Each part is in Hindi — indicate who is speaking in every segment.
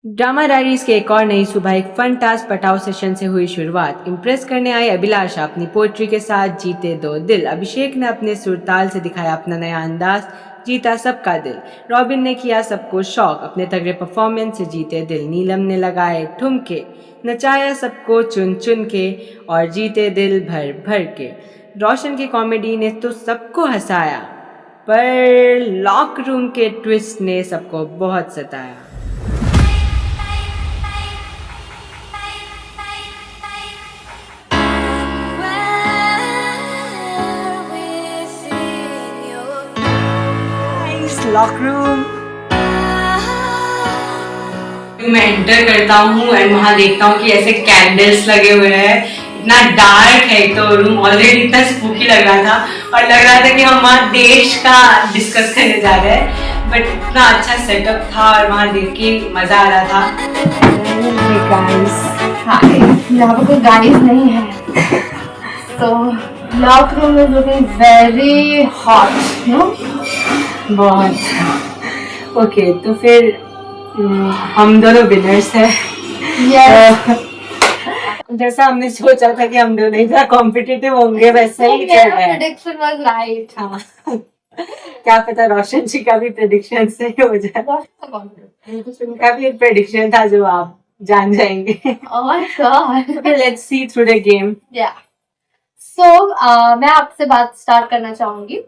Speaker 1: ड्रामा डायरीज के एक और नई सुबह एक फन टास्क पटाओ सेशन से हुई शुरुआत। इम्प्रेस करने आई अभिलाषा अपनी पोएट्री के साथ जीते दो दिल। अभिषेक ने अपने सुरताल से दिखाया अपना नया अंदाज, जीता सबका दिल। रॉबिन ने किया सबको शौक, अपने तगड़े परफॉर्मेंस से जीते दिल। नीलम ने लगाए ठुमके, नचाया सबको चुन चुन के और जीते दिल भर भर के। रोशन की कॉमेडी ने तो सबको हंसाया, पर लॉक रूम के ट्विस्ट ने सबको बहुत सताया। लॉक रूम मैं एंटर करता हूँ एंड वहाँ देखता हूँ कि ऐसे कैंडल्स लगे हुए हैं, इतना डार्क है। तो रूम ऑलरेडी इतना स्पूकी लग रहा था और लग रहा था कि हम वहाँ देश का डिस्कस करने जा रहे हैं, बट इतना अच्छा सेटअप था और वहाँ देख के मजा आ रहा था।
Speaker 2: यहाँ पर कोई गाइस नहीं है तो lock room is looking very hot, no?
Speaker 1: बहुत ओके। तो फिर हम दोनों विनर्स हैं। जैसा हमने सोचा था कि हम दोनों इतना कॉम्पिटिटिव होंगे वैसे ही चल रहा है।
Speaker 2: Prediction was right.
Speaker 1: हाँ, क्या पता रोशन जी का भी प्रेडिक्शन सही हो जाए। उनका भी एक प्रेडिक्शन था जो आप जान जाएंगे।
Speaker 2: Oh God.
Speaker 1: Okay, let's see through the game.
Speaker 2: Yeah. So, मैं आपसे बात स्टार्ट करना चाहूंगी।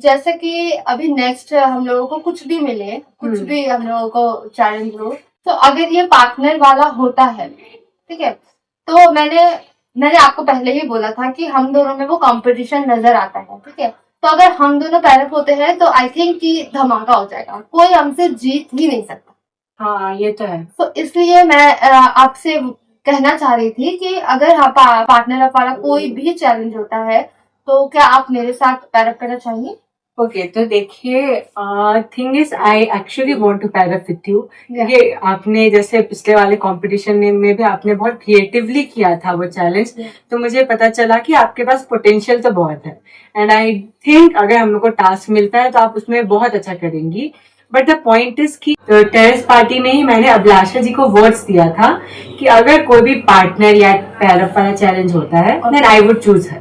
Speaker 2: जैसे कि अभी नेक्स्ट हम लोगों को कुछ भी मिले, कुछ भी हम लोगों को चैलेंज हो, तो अगर ये पार्टनर वाला होता है, ठीक है, तो मैंने आपको पहले ही बोला था कि हम दोनों में वो कंपटीशन नजर आता है, ठीक है। तो अगर हम दोनों पैर अप होते हैं तो आई थिंक कि धमाका हो जाएगा, कोई हमसे जीत ही नहीं सकता।
Speaker 1: हाँ, ये तो है।
Speaker 2: तो इसलिए मैं आपसे कहना चाह रही थी कि अगर पार्टनर अप वाला कोई भी चैलेंज होता है तो क्या आप मेरे साथ पैर अप करना चाहेंगे?
Speaker 1: ओके, तो देखिए, thing is I actually want to pair up with you. ये आपने जैसे पिछले वाले कंपटीशन में भी आपने बहुत क्रिएटिवली किया था वो चैलेंज, तो मुझे पता चला कि आपके पास पोटेंशियल तो बहुत है एंड आई थिंक अगर हम लोग को टास्क मिलता है तो आप उसमें बहुत अच्छा करेंगी। बट द पॉइंट इज कि टेरेस पार्टी में ही मैंने अभिलाषा जी को वर्ड्स दिया था कि अगर कोई भी पार्टनर या पैर अप वाला चैलेंज होता है देन आई वुड चूज हर।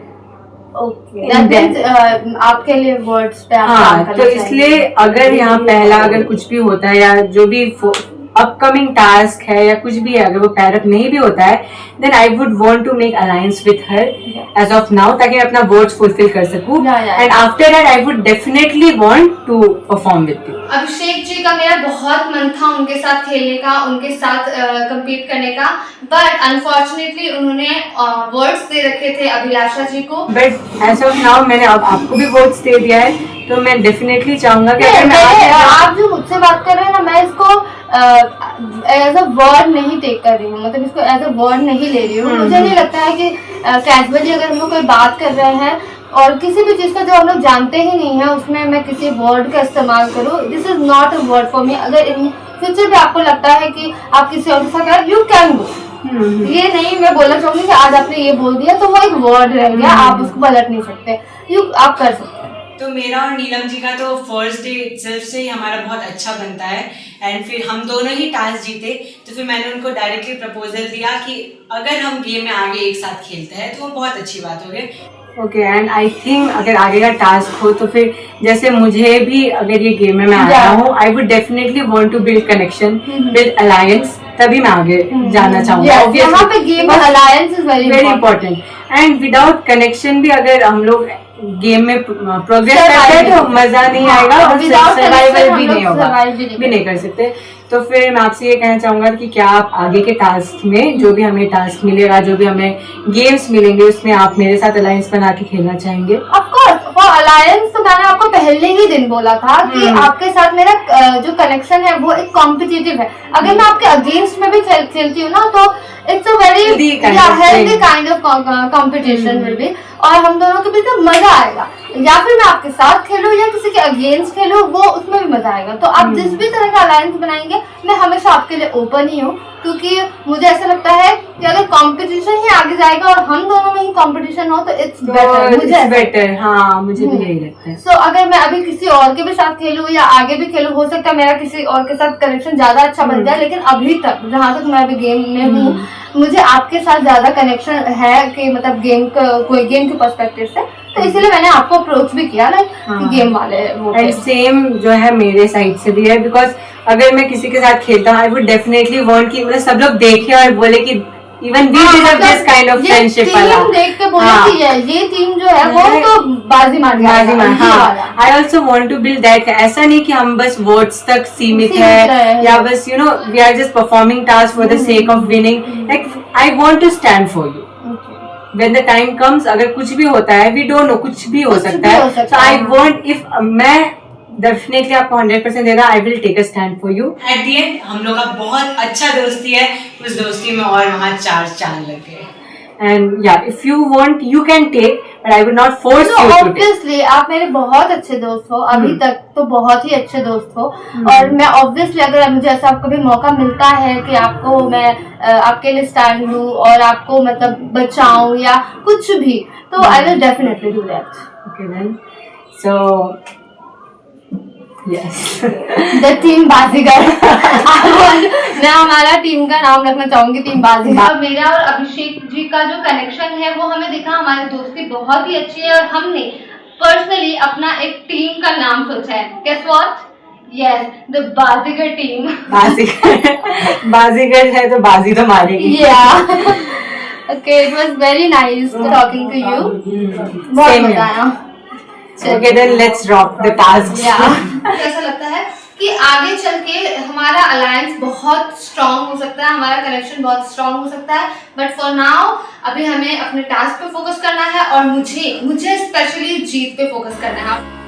Speaker 2: आपके लिए वर्ड्स पे
Speaker 1: हाँ, तो इसलिए अगर यहाँ पहला अगर कुछ भी होता है या जो भी अपकमिंग टास्क है या कुछ भी है, अगर वो पैर अप नहीं भी होता है then I would want to make alliance with her as of now, ताकि मैं अपना वर्ड्स फुलफिल कर सकूं and after that I would definitely want to perform with you.
Speaker 2: Abhishek ji का मेरा बहुत मन था उनके साथ खेलने का, उनके साथ कम्पीट करने का, बट अनफॉर्चुनेटली उन्होंने वर्ड्स दे रखे थे अभिलाषा जी को।
Speaker 1: बट एज ऑफ नाउ मैंने अब आपको भी वर्ड्स दे दिया है, तो मैं डेफिनेटली चाहूंगा कि
Speaker 2: आप जो मुझसे बात कर रहे हैं ना, मैं इसको एज अ वर्ड नहीं टेक कर रही हूँ, मतलब इसको एज अ वर्ड नहीं ले रही हूँ। मुझे नहीं लगता है कि कैजुअली अगर हम लोग कोई बात कर रहे हैं और किसी भी चीज का जो हम लोग जानते ही नहीं है उसमें मैं किसी वर्ड का इस्तेमाल करूँ, this is not a word for me. अगर इन फ्यूचर भी आपको लगता है कि आप किसी और के साथ करें, यू कैन गो। ये नहीं मैं बोलना चाहूंगी कि आज आपने ये बोल दिया तो वो एक वर्ड रह गया, आप उसको पलट नहीं सकते, आप कर सकते हैं।
Speaker 1: तो मेरा और नीलम जी का तो फर्स्ट डे सेल्फ से ही हमारा बहुत अच्छा बनता है एंड फिर हम दोनों ही टास्क जीते, तो फिर मैंने उनको डायरेक्टली प्रपोजल दिया कि अगर हम गेम में आगे एक साथ खेलते हैं तो वो बहुत अच्छी बात होगी। ओके, एंड आई थिंक अगर आगे का टास्क हो तो फिर जैसे मुझे भी अगर ये गेम में मैं आया हूँ, I would definitely want to build connection with alliance, तभी मैं आगे जाना चाहूंगा।
Speaker 2: यहाँ पे game alliance is very
Speaker 1: important and without connection भी अगर हम लोग गेम में प्रोग्रेस करते हैं तो मजा नहीं आएगा और सर्वाइवल भी नहीं होगा, भी नहीं कर सकते। तो फिर मैं आपसे ये कहना चाहूंगा कि क्या आप आगे के टास्क में जो भी हमें टास्क मिलेगा, जो भी हमें गेम्स मिलेंगे, उसमें आप मेरे साथ अलायंस बना के खेलना चाहेंगे?
Speaker 2: ऑफ कोर्स, वो अलायंस तो मैंने आपको पहले ही दिन बोला था कि आपके साथ मेरा जो कनेक्शन है वो एक कॉम्पिटिटिव है। अगर मैं आपके अगेंस्ट में भी खेलती हूँ ना तो it's a very healthy kind of competition will be, और हम दोनों के बीच में मजा आएगा। या फिर मैं आपके साथ खेलूं या किसी के अगेंस्ट खेलूं वो उसमें भी मजा आएगा। तो आप जिस भी तरह का अलायंस बनाएंगे मैं हमेशा आपके लिए ओपन ही हूँ, क्योंकि मुझे ऐसा लगता है कि अगर कंपटीशन ही आगे जाएगा और हम दोनों में ही कंपटीशन हो तो इट्स बेटर। मुझे
Speaker 1: बेटर, हाँ मुझे भी यही लगता है।
Speaker 2: सो अगर मैं अभी किसी और के भी साथ खेलूं या आगे भी खेलूं, हो सकता है मेरा किसी और के साथ कनेक्शन ज्यादा अच्छा बन जाए, लेकिन अभी तक जहाँ तक मैं अभी गेम में हूँ मुझे आपके साथ ज्यादा कनेक्शन है कि मतलब कोई गेम के पर्सपेक्टिव से, तो इसीलिए मैंने आपको अप्रोच भी किया ना कि गेम वाले वो।
Speaker 1: एंड सेम जो है मेरे साइड से भी है, बिकॉज अगर मैं किसी के साथ खेलता हूँ आई वुड डेफिनेटली वांट कि मतलब सब लोग देखे और बोले कि even we deserve this kind of friendship वाला।
Speaker 2: टीम देख के बोले कि ये टीम जो है वो तो बाजी मार।
Speaker 1: हाँ, I also want to build that. ऐसा नहीं कि हम बस वोट्स तक सीमित है या बस you know we are just performing task for the sake of winning. Like I want to stand for you when the time comes। अगर कुछ भी होता है we don't know, कुछ भी हो सकता है। So I want, if मैं डेफिनेटली आपको 100% देना, I will take a stand for you. At the end हम लोग का बहुत अच्छा दोस्ती है, उस दोस्ती में और वहाँ 4 चांद लग गए। एंड या if you want you can take, but I will not force you to take.
Speaker 2: Obviously आप मेरे बहुत अच्छे दोस्त हो, अभी तक तो बहुत ही अच्छे दोस्त हो, और मैं ऑब्वियसली अगर मुझे ऐसा कभी मौका मिलता है कि आपको मैं आपके लिए स्टैंड लूं और आपको मतलब बचाऊं या कुछ भी, तो I will definitely do that.
Speaker 1: Okay then, so yes
Speaker 2: the team Baazigar. मैं हमारा टीम का नाम रखना चाहूंगी टीम बाजीगर। मेरा और अभिषेक जी का जो कनेक्शन है वो हमें दिखा, हमारी दोस्ती बहुत ही अच्छी है और हमने पर्सनली अपना एक टीम का नाम सोचा है। Guess what? Yes, the Baazigar team.
Speaker 1: Baazigar है तो बाजी तो मारेगी।
Speaker 2: Yeah. Okay, it was very nice talking to you. बहुत मजा आया।
Speaker 1: Okay, then let's rock the tasks.
Speaker 2: ऐसा लगता है कि आगे चल के हमारा अलायंस बहुत स्ट्रांग हो सकता है, हमारा कनेक्शन बहुत स्ट्रांग हो सकता है, बट फॉर नाउ अभी हमें अपने टास्क पे फोकस करना है और मुझे स्पेशली जीत पे फोकस करना है।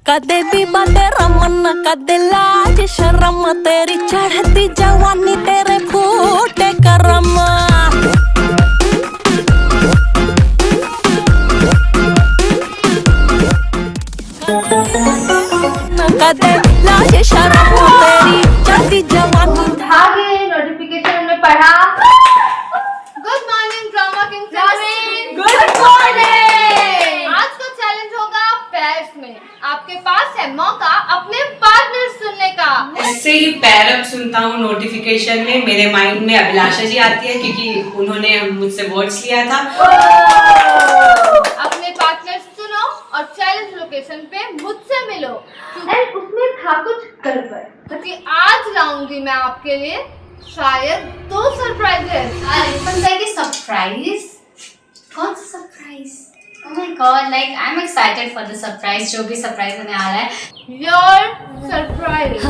Speaker 3: कदे भी बाते रमन कदे लाज शर्म, तेरी चढ़ती जवानी तेरे फूटे करम। कदे लाज शर्म तेरी चढ़ती जवानी।
Speaker 2: आगे नोटिफिकेशन में पढ़ा good morning drama king. Good morning. आज का चैलेंज होगा पैर्स में। आपके पास है मौका अपने पार्टनर सुनने का।
Speaker 1: ऐसे ही पैरअप सुनता हूँ नोटिफिकेशन में, मेरे माइंड में अभिलाषा जी आती है क्योंकि उन्होंने मुझसे वर्ड्स लिया था।
Speaker 2: अपने पार्टनर सुनो और चैलेंज लोकेशन पे मुझसे मिलो। एंड उसमें था कुछ गड़बड़, क्योंकि आज लाऊंगी मैं आपके लिए शायद 2 सरप्राइजेस।
Speaker 4: सरप्राइज? कौन सा surprise? Oh my god, like I'm excited for the surprise, जो भी सरप्राइज होने आ रहा है।
Speaker 2: Your surprise.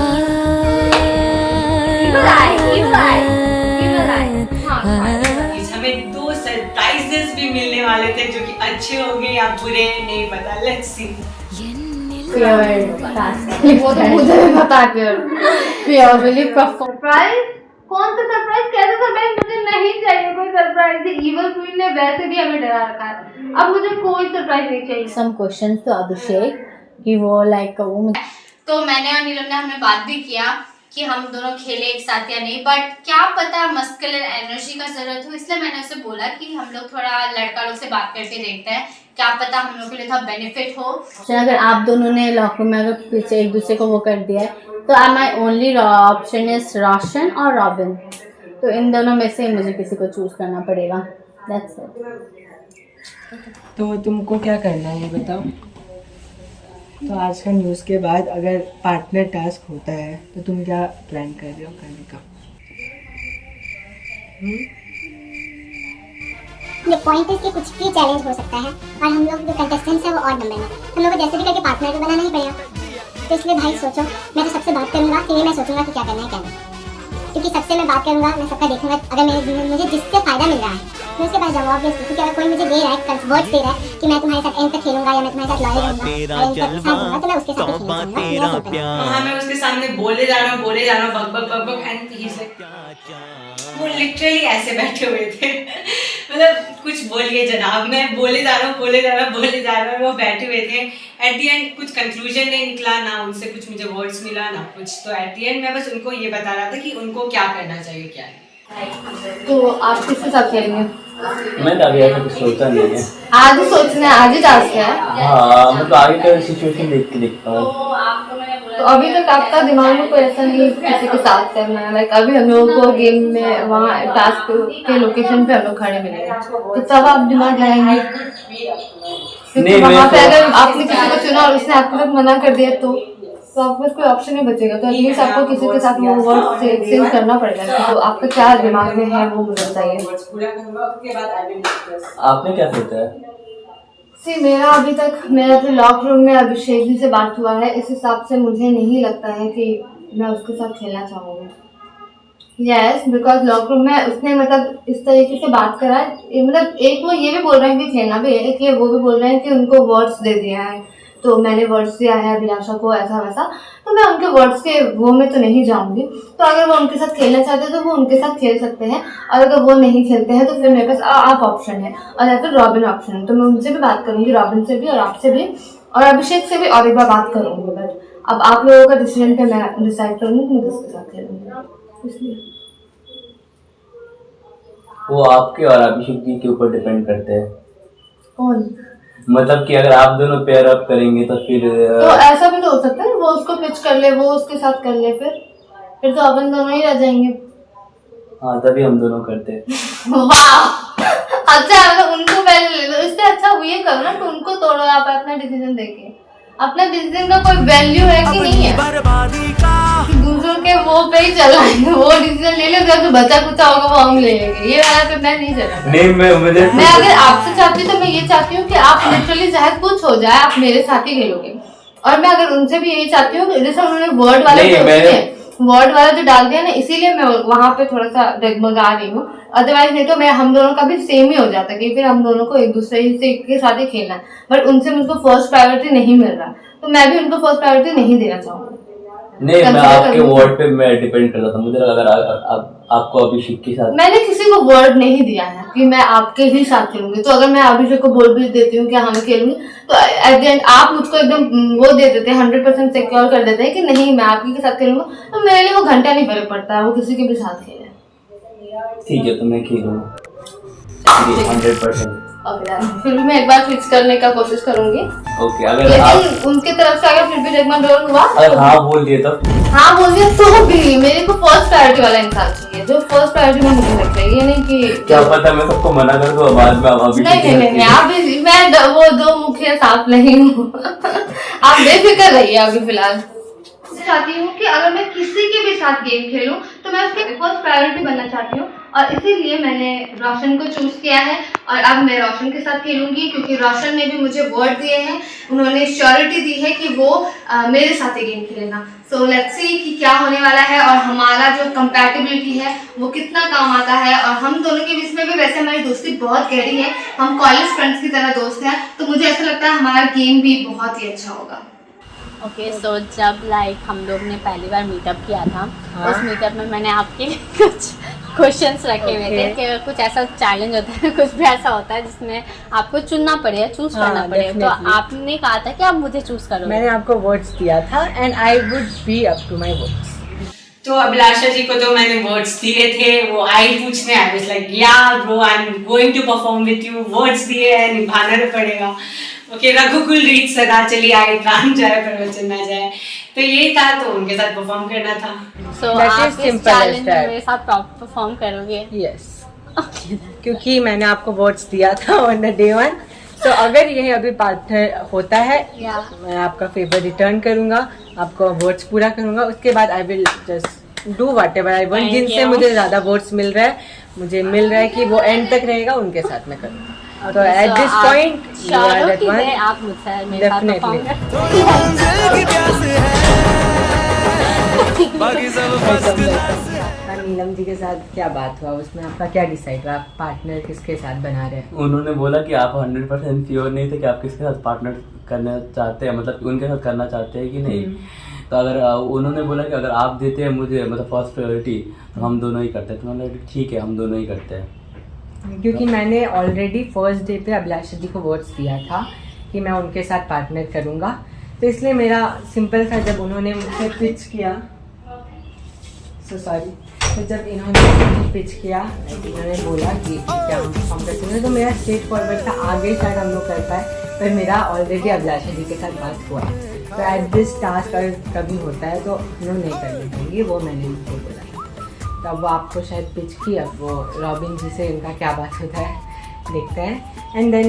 Speaker 1: हमें 2 सरप्राइजेस भी मिलने वाले थे जो कि अच्छे हो गए या बुरे नहीं पता। Let's see.
Speaker 2: वो तो मुझे भी पता है। सरप्राइज? कौन सा सरप्राइज? कैसा सरप्राइज? मुझे नहीं चाहिए कोई सरप्राइज। इवल क्वीन ने वैसे भी हमें डरा रखा है, अब मुझे कोई सरप्राइज नहीं चाहिए।
Speaker 5: Some questions to Abhishek कि वो like वो
Speaker 4: तो मैंने और नीलम ने हमने बात भी किया कि हम दोनों खेले एक साथ या नहीं, बट क्या पता मस्कुलर एनर्जी का जरूरत हो, इसलिए मैंने उसे बोला कि हम लोग थोड़ा लड़का लोग से बात करके देखते हैं, क्या पता हम लोग के लिए थोड़ा बेनिफिट हो।
Speaker 5: अगर आप दोनों ने लॉकर में अगर पीछे एक दूसरे को वो कर दिया है तो माई ओनली ऑप्शन इज रोशन और रॉबिन, तो इन दोनों में से मुझे किसी को चूज करना पड़ेगा। That's it.
Speaker 1: तो तुमको क्या करना है ये बताओ। तो आज का न्यूज़ के बाद अगर पार्टनर टास्क होता है तो तुम क्या प्लान कर रहे हो करने का?
Speaker 6: ये पॉइंट है कि कुछ भी चैलेंज हो सकता है और हम लोग जो कंटेस्टेंट्स हैं वो और नंबर में, हम लोग को जैसे भी करके पार्टनर को बनाना ही पड़ेगा। तो इसलिए भाई सोचो, मैं तो सबसे बात करूंगा, फिर मैं सोचूंगा कि क्या करना है क्या नहीं। क्योंकि सबसे मैं बात करूंगा, मैं सबका देखूंगा, अगर मुझे जिससे फायदा मिल रहा है मैं उसके पास जाऊंगा ऑब्वियसली। क्योंकि अगर कोई मुझे दे रहा है, वर्ड्स दे रहा है कि मैं तुम्हारे साथ एंड तक खेलूंगा या मैं तुम्हारे साथ लॉयल रहूंगा और एंड तक साथ रहूंगा, तो मैं उसके साथ ही खेलना चाहूंगा। मेरा सिंपल है।
Speaker 1: हाँ, मैं उसके सामने बोले जा रहा हूँ बक बक एंड ही से वो लिटरली ऐसे बैठे हुए थे मतलब कुछ बोलिए जनाब, मैं बोले जा रहा हूँ, वो बैठे हुए थे। एट दी एंड कुछ कंक्लूजन नहीं निकला, ना उनसे कुछ मुझे वर्ड्स मिला ना कुछ। तो एट दी एंड मैं बस उनको ये बता रहा था कि उनको क्या करना चाहिए क्या नहीं।
Speaker 2: तो आप किसके साथ खेलेंगे?
Speaker 7: मैं तो अभी ऐसा कुछ सोचा नहीं है।
Speaker 2: आज ही सोचना है, आज ही टास्क है।
Speaker 7: हाँ, मतलब आगे का सिचुएशन देख के देखता हूँ।
Speaker 2: तो अभी तक आपका दिमाग में कोई ऐसा नहीं किसी के साथ करना है? लाइक अभी हम लोगों को गेम में वहाँ टास्क के लोकेशन पे हम लोग खड़े मिलेंगे, तो तब आप दिमाग लगाएंगे। क्योंकि वहाँ पे अगर आपने किसी को चुना और उसने आपके साथ मना कर दिया तो आपके पास कोई ऑप्शन नहीं बचेगा। तो एटलीस्ट आपको किसी के साथ वो वर्ड से एक्सचेंज करना पड़ेगा। तो आपका क्या दिमाग में है वो मुझे बताइए।
Speaker 7: आपने क्या सोचा है?
Speaker 2: मेरा अभी तक मेरा तो लॉक रूम में अभिषेक जी से बात हुआ है, इस हिसाब से मुझे नहीं लगता है कि मैं उसके साथ खेलना चाहूँगी। यस, बिकॉज लॉक रूम में उसने मतलब इस तरीके से बात करा है, मतलब एक वो ये भी बोल रहे हैं कि खेलना भी है, कि वो भी बोल रहे हैं कि उनको वर्ड्स दे दिया है, तो मैंने वर्ड्स दिया है अभिलाषा को ऐसा वैसा, तो मैं उनके वर्ड्स के वो में तो नहीं जाऊंगी। तो अगर वो उनके साथ खेलना चाहते हैं तो वो उनके साथ खेल सकते हैं, और अगर वो नहीं खेलते हैं तो फिर मेरे पास आप ऑप्शन है और या फिर रॉबिन ऑप्शन है। तो मैं उनसे भी बात करूंगी, रॉबिन से भी और आपसे भी और अभिषेक से भी और एक बार बात करूंगी। बट अब आप लोगों का डिसीजन पे मैं डिसाइड करूंगी कि मैं किसके साथ खेलूंगी। इसलिए
Speaker 7: वो आपके और अभिषेक जी के ऊपर डिपेंड करते हैं।
Speaker 2: कौन?
Speaker 7: मतलब कि अगर आप दोनों पेयर अप करेंगे तो फिर
Speaker 2: तो ऐसा भी तो हो सकता है, वो उसको पिच कर ले, वो उसके साथ कर ले, फिर तो अपन दोनों ही रह जाएंगे।
Speaker 7: हाँ, तभी हम दोनों करते हैं।
Speaker 2: वाह, अच्छा मतलब उनको पहले ले लो। इससे अच्छा ये करो ना कि उनको तोड़ो आप अपना डिसीजन देके। अपना डिसीजन का कोई वैल्यू है कि नहीं है? दूसरों के वो पे ही चलना है, वो डिसीजन ले लेगा तो बचा कुचा होगा वो हम ले लेंगे। ये वाला तो मैं नहीं चला।
Speaker 7: नहीं, मैं
Speaker 2: अगर आपसे चाहती हूँ तो मैं ये चाहती हूँ कि आप लिटरली चाहे कुछ हो जाए आप मेरे साथ ही खेलोगे। और मैं अगर उनसे भी यही चाहती हूँ, जैसे उन्होंने वर्ड वाला जो डाल दिया ना, इसीलिए मैं वहाँ पे थोड़ा सा डगमगा रही हूँ। अदरवाइज नहीं तो मैं हम दोनों का भी सेम ही हो जाता कि फिर हम दोनों को एक दूसरे से के साथ ही खेलना है। बट उनसे मुझको फर्स्ट प्रायोरिटी नहीं मिल रहा, तो मैं भी उनको फर्स्ट प्रायोरिटी नहीं देना चाहूँगी।
Speaker 7: नहीं, मैं आपके वर्ड पे मैं डिपेंड करता था। मुझे लगा अगर आपको अभिषेक के साथ, मैंने
Speaker 2: किसी को वर्ड नहीं दिया है कि मैं आपके ही साथ खेलूंगी। तो अगर मैं अभिषेक को बोल भी देती हूँ कि हाँ मैं खेलूंगी, तो एट द एंड आप मुझको एकदम वो दे देते हैं, 100% सिक्योर कर देते हैं कि नहीं मैं आपके के साथ खेलूंगा, तो मेरे लिए वो घंटा नहीं फर्क पड़ता है, वो किसी के भी साथ खेले।
Speaker 7: ठीक है, तो मैं खेलूंगा 100%।
Speaker 2: फिर भी मैं एक बार फिक्स करने का कोशिश करूंगी।
Speaker 7: ओके, अगर आप
Speaker 2: उनके तरफ से अगर फिर भी रेगमेंट रोल हुआ,
Speaker 7: अगर हाँ बोल दिए तो
Speaker 2: हाँ बोल दिया तो भी मेरे को फर्स्ट प्रायोरिटी वाला इंसान चाहिए, जो फर्स्ट प्रायोरिटी में मुझे लगता है। ये नहीं कि
Speaker 7: क्या पता मैं सबको मना कर दूं बाद में
Speaker 2: नहीं आप मैं वो दो मुखिया सांप नहीं हूँ। आप बेफिक्र रहिए। अभी फिलहाल चाहती हूँ कि अगर मैं किसी के भी साथ गेम खेलूं तो मैं उसकी फर्स्ट प्रायोरिटी बनना चाहती हूँ, और इसीलिए मैंने रोशन को चूज किया है। और अब मैं रोशन के साथ खेलूंगी क्योंकि रोशन ने भी मुझे वर्ड दिए हैं, उन्होंने श्योरिटी दी है कि वो मेरे साथ ही गेम खेलेगा। सो लेट्स सी कि क्या होने वाला है और हमारा जो कंपैटिबिलिटी है वो कितना काम आता है। और हम दोनों के बीच में भी वैसे हमारी दोस्ती बहुत गहरी है, हम कॉलेज फ्रेंड्स की तरह दोस्त हैं, तो मुझे ऐसा लगता है हमारा गेम भी बहुत ही अच्छा होगा।
Speaker 5: ओके, सो जब लाइक हम लोग ने पहली बार मीटअप किया था, उस मीटअप में मैंने आपके लिए कुछ क्वेश्चंस रखे हुए थे कि कुछ ऐसा चैलेंज होता है, कुछ भी ऐसा होता है जिसमें आपको चुनना पड़े, चूज करना पड़े। तो आपने कहा था कि आप मुझे चूज करोगे।
Speaker 1: मैंने आपको वर्ड्स दिया था and I would be up to my words. तो अभिलाषा जी को तो मैंने वर्ड्स दिए थे, वो आई पूछने, I was like yeah bro I am going to perform with you, words दिए हैं निभाना तो पड़ेगा। ओके, रघुकुल रीत सदा चली आई, प्राण जाए प्रवचन ना जाए, तो यही था, तो उनके साथ परफॉर्म करना था।
Speaker 5: सो आप इस चैलेंज में मेरे साथ परफॉर्म करोगे?
Speaker 1: यस, क्योंकि मैंने आपको वर्ड्स दिया था ऑन द डे 1। तो अगर ये अभी पार्टनर होता है, मैं आपका फेवर रिटर्न करूंगा, आपको वर्ड्स पूरा करूंगा, उसके बाद I will just do whatever I want. जिनसे मुझे ज्यादा वर्ड्स मिल रहा है, मुझे मिल रहा है कि वो एंड तक रहेगा, उनके साथ मैं करूंगा। तो at this point you are that one
Speaker 5: आप मुझसे मेरे साथ
Speaker 1: डेफिनेटली। नीलम जी के साथ क्या बात हुआ, उसमें आपका क्या डिसाइड हुआ, आप पार्टनर किसके साथ बना रहे हैं?
Speaker 7: उन्होंने बोला कि आप 100% श्योर नहीं थे कि आप किसके साथ पार्टनर करना चाहते हैं, मतलब उनके साथ करना चाहते हैं कि नहीं। तो अगर उन्होंने बोला कि अगर आप देते हैं मुझे मतलब फर्स्ट प्रायोरिटी तो हम दोनों ही करते हैं। तो मैंने बोला ठीक है हम दोनों ही करते हैं।
Speaker 1: क्योंकि मैंने ऑलरेडी फर्स्ट डे पे अभिलाषा जी को वर्ड्स दिया था कि मैं उनके साथ पार्टनर करूँगा, तो इसलिए मेरा सिंपल था। जब उन्होंने मुझसे पिच किया, तो जब इन्होंने पिच किया, इन्होंने बोला कि क्या हम परफॉर्म कर सकते हैं, तो मेरा स्ट्रेट फॉरवर्ड था। आगे शायद हम लोग कर पाए, पर मेरा ऑलरेडी अभिलाषा जी के साथ बात हुआ है। तो एट दिस टास्क अगर कभी होता है तो हम लोग नहीं करने देंगे, वो मैंने उनको बोला। तो अब वो आपको शायद पिच की, अब वो रॉबिन जी से उनका क्या बात होता है देखते हैं, एंड देन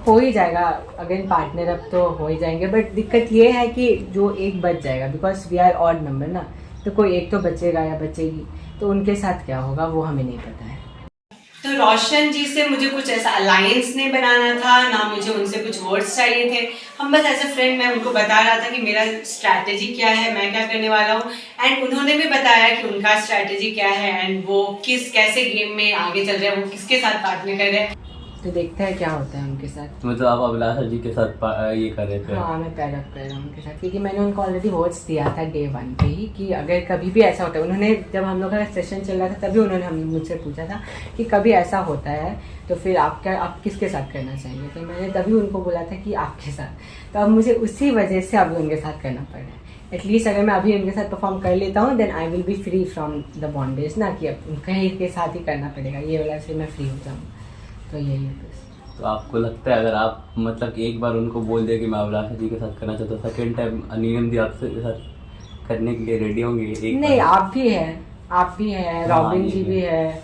Speaker 1: हो ही जाएगा। अगेन पार्टनर अब तो हो ही जाएंगे, बट दिक्कत ये है कि जो एक बच जाएगा, because we are odd number ना, तो कोई एक तो बचेगा या बचेगी, तो उनके साथ क्या होगा वो हमें नहीं पता है। तो रोशन जी से मुझे कुछ ऐसा अलायंस नहीं बनाना था, ना मुझे उनसे कुछ वर्ड्स चाहिए थे। हम बस एज ए फ्रेंड मैं उनको बता रहा था कि मेरा स्ट्रैटेजी क्या है, मैं क्या करने वाला हूँ, एंड उन्होंने भी बताया कि उनका स्ट्रैटेजी क्या है एंड वो कैसे गेम में आगे चल रहे हैं, वो किसके साथ पार्टनर कर रहे हैं। तो देखते हैं क्या होता है उनके साथ।
Speaker 7: मतलब आप अभिलाषा जी के साथ ये कर रहे थे?
Speaker 1: हाँ, मैं पैर अप कर रहा हूँ उनके साथ, क्योंकि मैंने उनको ऑलरेडी वर्ड्स दिया था डे 1 पे ही कि अगर कभी भी ऐसा होता है। उन्होंने जब हम लोग का सेशन चल रहा था तभी उन्होंने मुझसे पूछा था कि कभी ऐसा होता है तो फिर आप किसके साथ करना चाहेंगे, तो मैंने तभी उनको बोला था कि आपके साथ। तो अब मुझे उसी वजह से अभी उनके साथ करना पड़ रहा है। एटलीस्ट अगर मैं अभी उनके साथ परफॉर्म कर लेता हूँ then I will be free from the bondage, ना कि अब कहीं के साथ ही करना पड़ेगा, ये वाला से मैं फ्री हो जाऊँ। तो यही है बस।
Speaker 7: तो आपको लगता है अगर आप मतलब कि एक बार उनको बोल दिया कि मैं अभिलाषा जी के साथ करना चाहता हूँ, सेकेंड टाइम नीलम जी आपसे साथ करने के लिए रेडी होंगे?
Speaker 1: नहीं, आप भी हैं, रॉबिन जी भी है,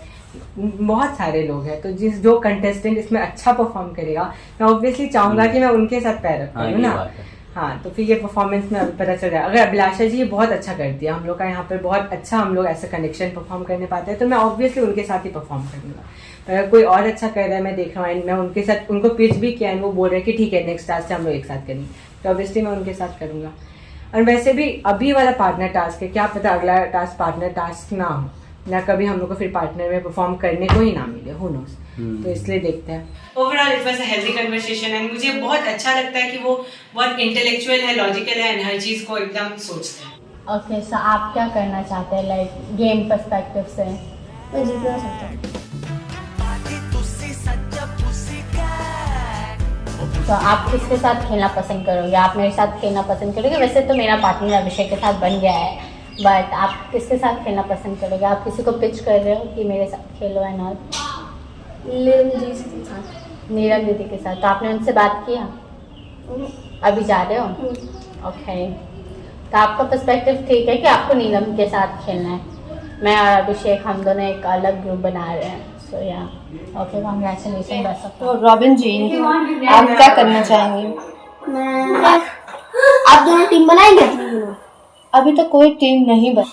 Speaker 1: बहुत सारे लोग हैं। तो जो कंटेस्टेंट इसमें अच्छा परफॉर्म करेगा, मैं ऑब्वियसली चाहूंगा कि मैं उनके साथ पैर रख करूँ ना। हाँ, तो फिर ये परफॉर्मेंस में अभी पता चल रहा है। अगर अभिलाषा जी ये बहुत अच्छा करती है, हम लोग का यहाँ पर बहुत अच्छा हम लोग ऐसा कनेक्शन परफॉर्म करने पाते हैं, तो मैं ऑब्वियसली उनके साथ ही परफॉर्म करूँगा। अगर कोई और अच्छा कर रहा है, मैं देख रहा हूँ, मैं उनके साथ उनको पिच भी किया है, वो बोल रहे हैं कि ठीक है नेक्स्ट टास्क से हम लोग एक साथ करेंगे, तो ऑब्वियसली मैं उनके साथ करूँगा। और वैसे भी अभी वाला पार्टनर टास्क है, क्या पता अगला टास्क पार्टनर टास्क ना हो, ना कभी हम लोग को फिर पार्टनर में परफॉर्म करने को ही ना मिले, हु नोस। तो इसलिए देखते हैं। Overall it was a healthy conversation and मुझे बहुत अच्छा लगता है कि वो बहुत इंटेलेक्चुअल है, लॉजिकल है एंड हर चीज़ को एकदम सोचते हैं।
Speaker 5: ओके, सो आप क्या करना चाहते हैं लाइक गेम पर्सपेक्टिव से?
Speaker 6: मैं जीतना चाहता हूँ।
Speaker 5: तो आप किसके साथ खेलना पसंद करोगे? आप मेरे साथ खेलना पसंद करोगे? वैसे तो मेरा पार्टनर अभिषेक के साथ बन गया है, बट आप किसके साथ खेलना पसंद करोगे? आप किसी को पिच कर रहे हो कि मेरे साथ खेलो एंड ऑल?
Speaker 6: नीलम जी के साथ।
Speaker 5: नीलम दीदी के साथ। तो आपने उनसे बात किया? अभी जा रहे हो? ओके, तो आपका पर्सपेक्टिव ठीक है कि आपको नीलम के साथ खेलना है। मैं और अभिषेक हम दोनों एक अलग ग्रुप बना रहे हैं, सो या ओके, कांग्रेचुलेशन। बस
Speaker 2: तो रॉबिन जी आप क्या करना चाहेंगे?
Speaker 6: आप दोनों टीम बनाएंगे?
Speaker 2: अभी तो कोई टीम नहीं बनी,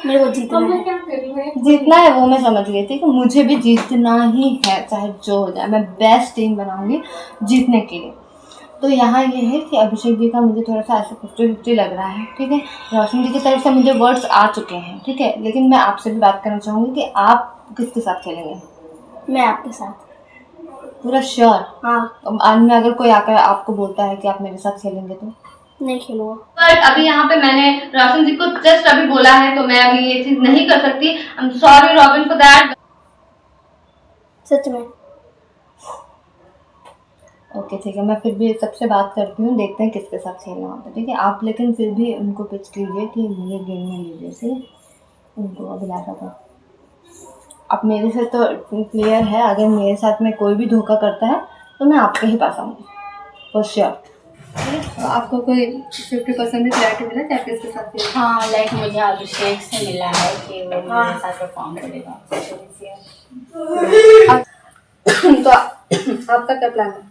Speaker 6: मेरे को जीतना है।
Speaker 2: जीतना है वो मैं समझ गई थी कि मुझे भी जीतना ही है, चाहे जो हो जाए। मैं बेस्ट टीम बनाऊंगी जीतने के लिए। तो यहाँ ये है कि अभिषेक जी का मुझे थोड़ा सा ऐसा 50-50 लग रहा है, ठीक है। रोशन जी की तरफ से मुझे वर्ड्स आ चुके हैं, ठीक है, लेकिन मैं आपसे भी बात करना चाहूँगी कि आप किसके साथ खेलेंगे?
Speaker 6: मैं आपके साथ।
Speaker 2: पूरा श्योर?
Speaker 6: हाँ।
Speaker 2: आज में अगर कोई आकर आपको बोलता है कि आप मेरे साथ खेलेंगे तो
Speaker 6: नहीं खेलूँगा।
Speaker 8: पर अभी यहाँ पे मैंने रोशन जी को जस्ट अभी बोला है, तो मैं अभी ये चीज नहीं कर सकती। I am sorry Robin for that.
Speaker 6: सच में।
Speaker 2: ओके ठीक है, मैं फिर भी सबसे बात करती हूँ, देखते हैं किसके साथ खेलना होता है, ठीक है। आप लेकिन फिर भी उनको पिच कीजिए कि मुझे गेम में लीजिए, ठीक है, उनको अभिलाषा को। अब मेरे से तो क्लियर है, अगर मेरे साथ में कोई भी धोखा करता है तो मैं आपके ही पास आऊँगी फॉर श्योर। तो आपको कोई 50% भी क्लैरिटी मिला कि आप किसके साथ खेलेंगे?
Speaker 5: हाँ, लाइक मुझे अभिषेक से मिला है कि वो मेरे साथ परफॉर्म करेगा।
Speaker 2: तो आपका क्या प्लान है?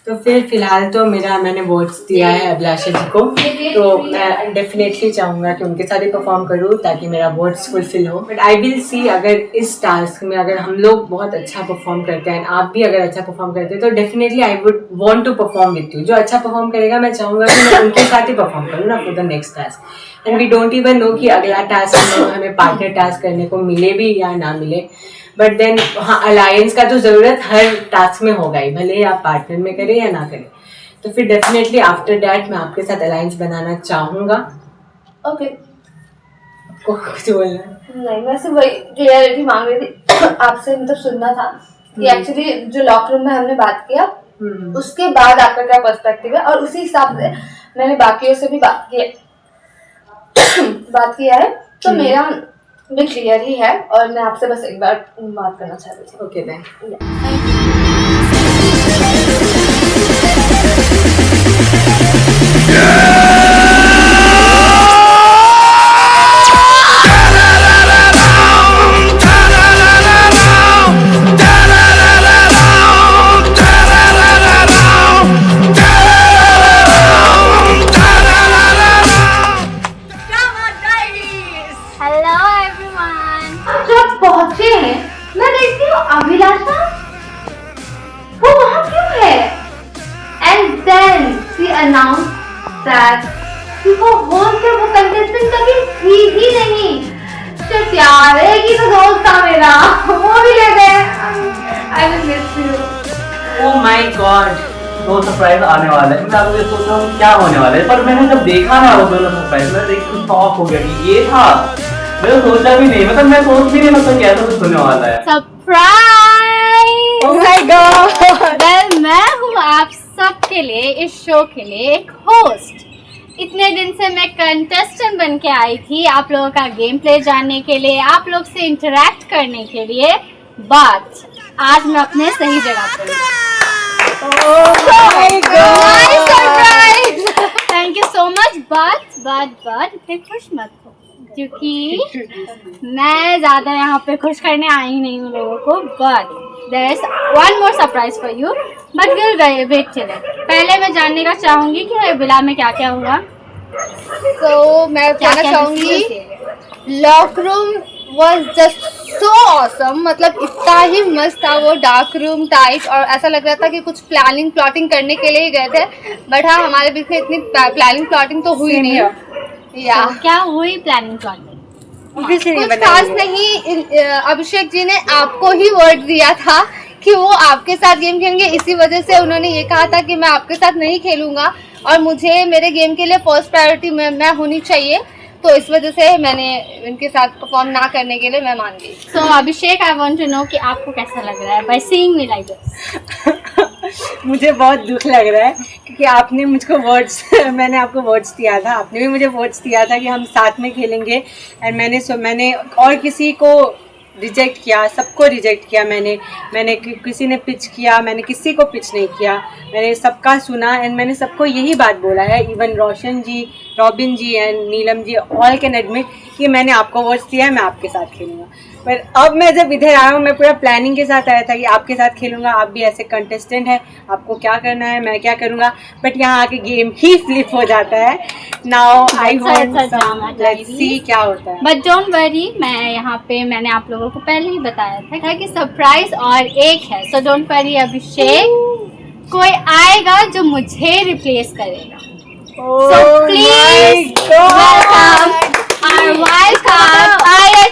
Speaker 1: तो फिर फिलहाल तो मैंने वोट्स दिया है अभिलाषा जी को, तो मैं डेफिनेटली चाहूँगा कि उनके साथ ही परफॉर्म करूँ ताकि मेरा वोट्स फुलफिल हो। बट आई विल सी, अगर इस टास्क में अगर हम लोग बहुत अच्छा परफॉर्म करते हैं, आप भी अगर अच्छा परफॉर्म करते हैं, तो definitely I would want to perform with you. जो अच्छा परफॉर्म करेगा मैं चाहूँगा कि मैं उनके साथ ही परफॉर्म करूँ ना for the next task. And we don't even know कि अगला टास्क हमें पार्टनर टास्क करने को मिले भी या ना मिले। बट देन हाँ, अलायंस का तो ज़रूरत हर टास्क में होगा ही, भले ही आप पार्टनर में करें या ना करें। तो फिर डेफिनेटली आफ्टर डैट मैं आपके साथ अलायंस बनाना चाहूँगा।
Speaker 8: ओके,
Speaker 1: आपको कुछ बोलना है?
Speaker 8: नहीं, मैं सिर्फ वही क्लियरिटी मांग रही थी आपसे, मतलब सुनना था कि एक्चुअली जो लॉक रूम में हमने बात किया उसके बाद आपका क्या पर्सपेक्टिव है, और उसी हिसाब से मैंने बाकियों से भी बात किया है, तो मेरा भी क्लियर ही है। और मैं आपसे बस एक बार बात करना चाह रही थी।
Speaker 1: Okay then.
Speaker 8: जब पहुंचे हैं मैं देखती हूँ अभिलाषा वो वहाँ क्यों है, and then she announce that कि वो होस्ट है, वो कंटेस्टेंट कभी थी ही नहीं। सिर्फ यार है कि तो दोस्त था मेरा, वो भी ले गए। I will miss you.
Speaker 7: Oh my God, दो सरप्राइज आने वाले हैं। मैं अभी सोच रहा हूँ क्या होने वाला है, पर मैंने जब देखा ना वो दोनों सरप्राइज, मैं देख के शॉक हो गया कि ये था। मैंने सोचा भी नहीं, मतलब मैं सोच भी नहीं सकता कि ऐसा कुछ होने वाला है।
Speaker 5: Surprise!
Speaker 1: Oh my God!
Speaker 5: Well, मैं हूँ आप सबके लिए, इस शो के लिए एक होस्ट। इतने दिन से मैं कंटेस्टेंट बन के आई थी आप लोगों का गेम प्ले जानने के लिए, आप लोग से इंटरेक्ट करने के लिए, बट आज मैं अपने सही जगह पर हूँ। Surprise! Thank you so much. But इतने खुश मत हो, क्योंकि मैं ज़्यादा यहाँ पे खुश करने आई नहीं हूँ लोगों को। But there is one more surprise for you, but will wait till it. पहले मैं जानने का चाहूँगी कि बिला में क्या क्या हुआ।
Speaker 2: तो मैं कहना चाहूँगी lock room was just so awesome, मतलब इतना ही मस्त था वो, डार्क रूम टाइप, और ऐसा लग रहा था कि कुछ प्लानिंग करने के लिए ही गए थे। बट हाँ, हमारे बीच में इतनी प्लानिंग प्लॉटिंग तो हुई नहीं है। या
Speaker 5: क्या हुई प्लानिंग प्लॉटिंग?
Speaker 2: कुछ खास नहीं। अभिषेक जी ने आपको ही वर्ड दिया था कि वो आपके साथ गेम खेलेंगे, इसी वजह से उन्होंने ये कहा था कि मैं आपके साथ नहीं खेलूंगा और मुझे मेरे गेम के लिए फर्स्ट प्रायोरिटी मैं होनी चाहिए। तो इस वजह से मैंने इनके साथ परफॉर्म ना करने के लिए मैं मान गई।
Speaker 5: सो अभिषेक, आई वांट टू नो कि आपको कैसा लग रहा है by seeing me like this?
Speaker 1: मुझे बहुत दुख लग रहा है क्योंकि आपने मुझको वर्ड्स मैंने आपको वर्ड्स दिया था, आपने भी मुझे वर्ड्स दिया था कि हम साथ में खेलेंगे। एंड मैंने और किसी को रिजेक्ट किया, सबको रिजेक्ट किया। मैंने किसी ने पिच किया, मैंने किसी को पिच नहीं किया, मैंने सबका सुना एंड मैंने सबको यही बात बोला है। Even Roshan ji, Robin ji and Neelam ji all can admit कि मैंने आपको वर्ड्स दिया है, मैं आपके साथ खेलूँगा। पर अब मैं जब इधर आया हूँ, मैं पूरा प्लानिंग के साथ आया था कि आपके साथ खेलूँगा, आप भी ऐसे कंटेस्टेंट हैं, आपको क्या करना है, मैं क्या करूँगा। बट यहाँ आके गेम ही फ्लिप हो जाता है। Now I want let's see क्या होता है।
Speaker 5: बट डोंट वरी, मैं यहाँ पे मैंने आप लोगों को पहले ही बताया था कि सरप्राइज और एक है। सो डोंट वरी अभिषेक, कोई आएगा जो मुझे रिप्लेस करेगा। So please welcome our wild card, Aya